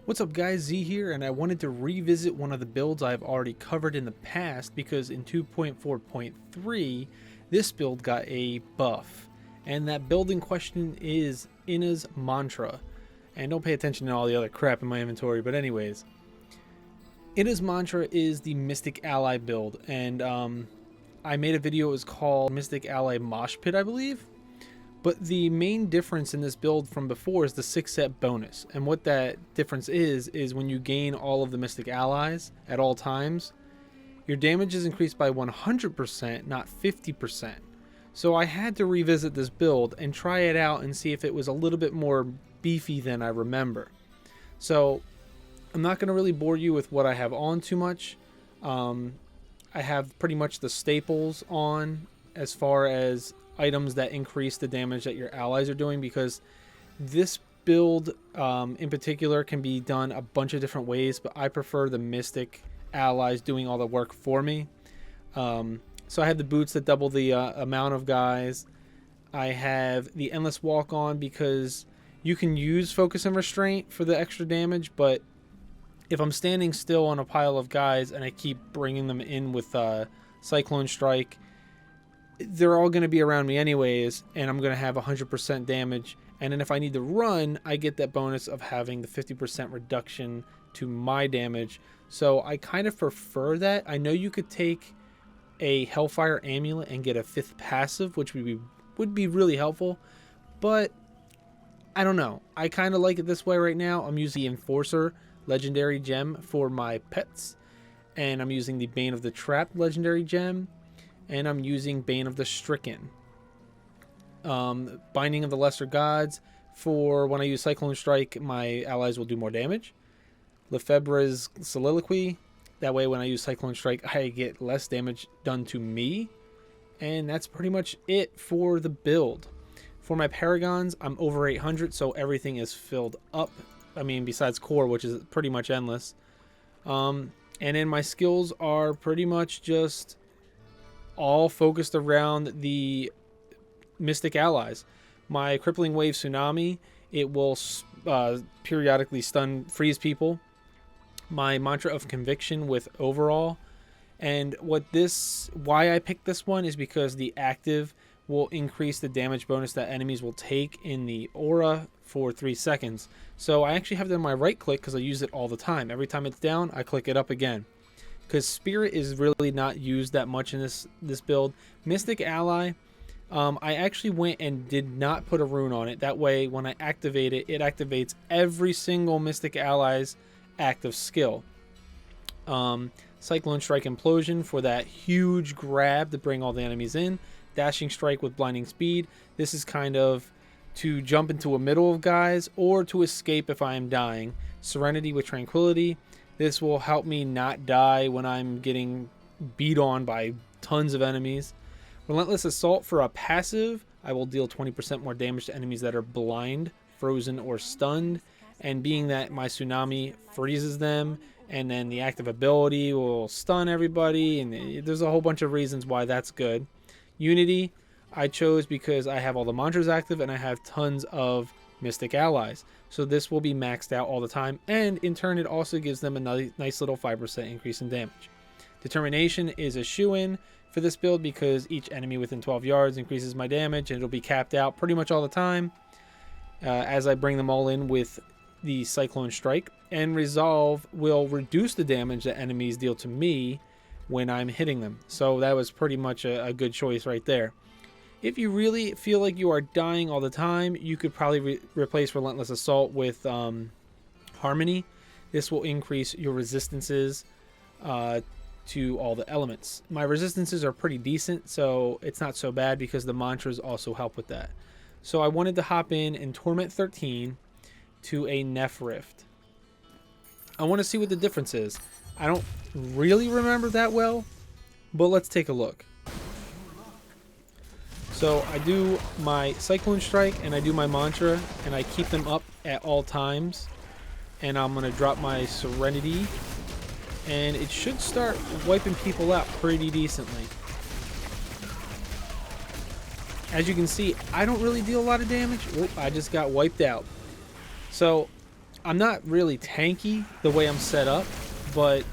What's up guys, Z here, and I wanted to revisit one of the builds I've already covered in the past because in 2.4.3 this build got a buff, and that build in question is Ina's Mantra. And don't pay attention to all the other crap in my inventory, but anyways, Ina's Mantra is the Mystic Ally build, and I made a video. It was called Mystic Ally Mosh Pit, I believe. But the main difference in this build from before is the 6-set bonus. And what that difference is when you gain all of the Mystic Allies at all times, your damage is increased by 100%, not 50%. So I had to revisit this build and try it out and see if it was a little bit more beefy than I remember. So I'm not going to really bore you with what I have on too much. I have pretty much the staples on as far as items that increase the damage that your allies are doing, because this build in particular can be done a bunch of different ways, but I prefer the Mystic allies doing all the work for me. So I have the boots that double the amount of guys. I have the Endless Walk on because you can use Focus and Restraint for the extra damage, but if I'm standing still on a pile of guys and I keep bringing them in with Cyclone Strike, they're all going to be around me anyways, and I'm going to have 100% damage. And then if I need to run, I get that bonus of having the 50% reduction to my damage. So I kind of prefer that. I know you could take a Hellfire Amulet and get a 5th passive, which would be really helpful, but I don't know. I kind of like it this way right now. I'm using the Enforcer legendary gem for my pets, and I'm using the Bane of the Trapped legendary gem, and I'm using Bane of the Stricken. Binding of the Lesser Gods for when I use Cyclone Strike, my allies will do more damage. Lefebvre's Soliloquy, that way when I use Cyclone Strike, I get less damage done to me. And that's pretty much it for the build. For my Paragons, I'm over 800, so everything is filled up. I mean, besides core, which is pretty much endless. And then my skills are pretty much just all focused around the Mystic Allies. My Crippling Wave Tsunami, it will periodically freeze people. My Mantra of Conviction with Overall. And why I picked this one is because the active will increase the damage bonus that enemies will take in the aura for 3 seconds. So I actually have it in my right click because I use it all the time. Every time it's down, I click it up again, because Spirit is really not used that much in this build. Mystic Ally, I actually went and did not put a rune on it. That way, when I activate it, it activates every single Mystic Ally's active skill. Cyclone Strike Implosion for that huge grab to bring all the enemies in. Dashing Strike with Blinding Speed. This is kind of to jump into a middle of guys or to escape if I am dying. Serenity with Tranquility. This will help me not die when I'm getting beat on by tons of enemies. Relentless Assault for a passive. I will deal 20% more damage to enemies that are blind, frozen, or stunned. And being that my Tsunami freezes them, and then the active ability will stun everybody, and there's a whole bunch of reasons why that's good. Unity, I chose because I have all the mantras active and I have tons of Mystic Allies. So this will be maxed out all the time, and in turn it also gives them a nice little 5% increase in damage. Determination is a shoo-in for this build because each enemy within 12 yards increases my damage, and it'll be capped out pretty much all the time as I bring them all in with the Cyclone Strike. And Resolve will reduce the damage that enemies deal to me when I'm hitting them. So that was pretty much a good choice right there. If you really feel like you are dying all the time, you could probably replace Relentless Assault with Harmony. This will increase your resistances to all the elements. My resistances are pretty decent, so it's not so bad because the mantras also help with that. So I wanted to hop in Torment 13 to a Neph Rift. I want to see what the difference is. I don't really remember that well, but let's take a look. So I do my Cyclone Strike and I do my Mantra, and I keep them up at all times. And I'm going to drop my Serenity, and it should start wiping people out pretty decently. As you can see, I don't really deal a lot of damage. Oop, I just got wiped out. So I'm not really tanky the way I'm set up, but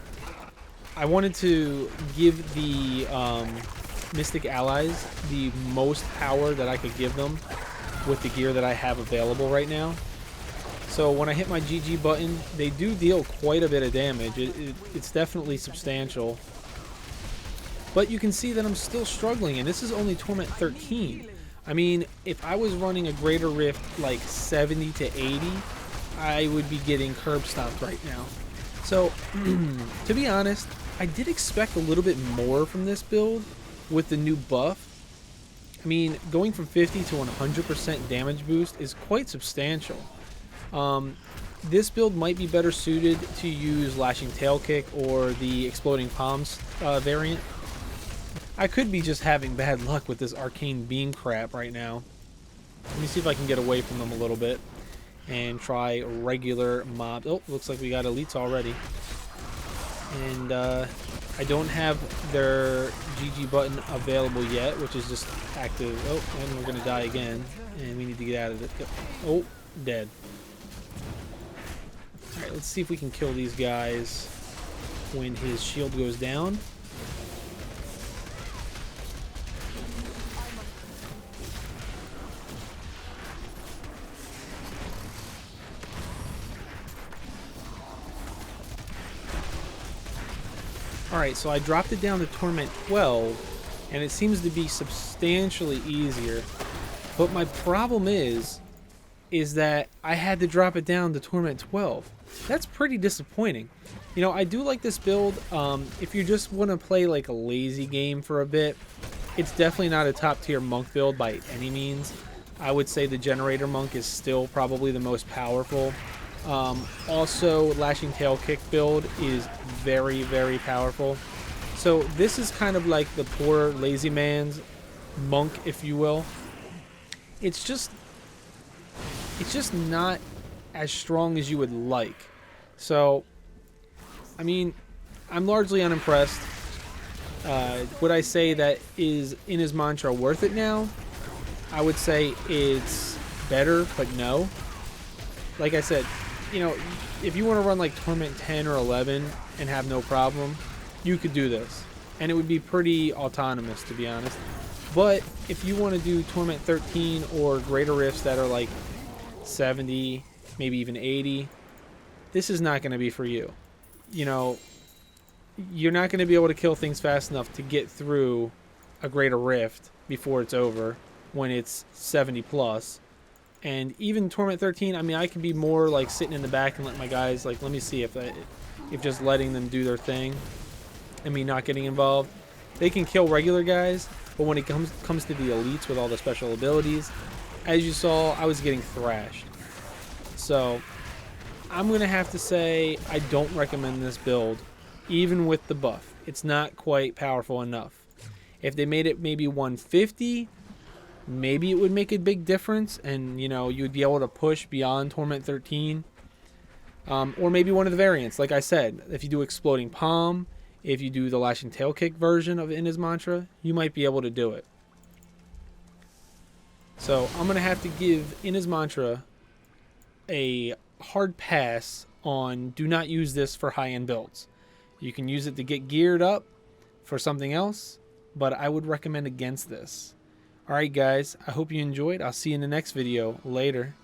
I wanted to give the Mystic allies the most power that I could give them with the gear that I have available right now. So when I hit my GG button, they do deal quite a bit of damage. It's definitely substantial. But you can see that I'm still struggling, and this is only Torment 13. I mean, if I was running a Greater Rift like 70 to 80, I would be getting curb stomped right now. So, to be honest, I did expect a little bit more from this build with the new buff. I mean, going from 50 to 100% damage boost is quite substantial. This build might be better suited to use Lashing Tail Kick or the Exploding Palms variant. I could be just having bad luck with this Arcane Beam crap right now. Let me see if I can get away from them a little bit and try regular mobs. Oh, looks like we got elites already. And I don't have their GG button available yet, which is just active. Oh, and we're going to die again. And we need to get out of it. Oh, dead. Alright, let's see if we can kill these guys when his shield goes down. Alright, so I dropped it down to Torment 12, and it seems to be substantially easier. But my problem is that I had to drop it down to Torment 12. That's pretty disappointing. You know, I do like this build. If you just want to play like a lazy game for a bit, it's definitely not a top tier monk build by any means. I would say the Generator Monk is still probably the most powerful. Also, Lashing Tail Kick build is very, very powerful. So this is kind of like the poor lazy man's monk, if you will. It's just not as strong as you would like. So, I mean, I'm largely unimpressed. Would I say that is In His Mantra worth it now? I would say it's better, but no. Like I said, you know, if you want to run like Torment 10 or 11 and have no problem, you could do this. And it would be pretty autonomous, to be honest. But if you want to do Torment 13 or Greater Rifts that are like 70, maybe even 80, this is not going to be for you. You know, you're not going to be able to kill things fast enough to get through a Greater Rift before it's over when it's 70 plus. And even Torment 13, I mean, I can be more like sitting in the back and let my guys, like, let me see if just letting them do their thing and me not getting involved. They can kill regular guys, but when it comes to the elites with all the special abilities, as you saw, I was getting thrashed. So I'm going to have to say I don't recommend this build, even with the buff. It's not quite powerful enough. If they made it maybe 150, maybe it would make a big difference, and you know, you would be able to push beyond Torment 13. Or maybe one of the variants, like I said, if you do Exploding Palm, if you do the Lashing Tail Kick version of In His Mantra, you might be able to do it. So I'm going to have to give In His Mantra a hard pass on do not use this for high-end builds. You can use it to get geared up for something else, but I would recommend against this. Alright guys, I hope you enjoyed. I'll see you in the next video. Later.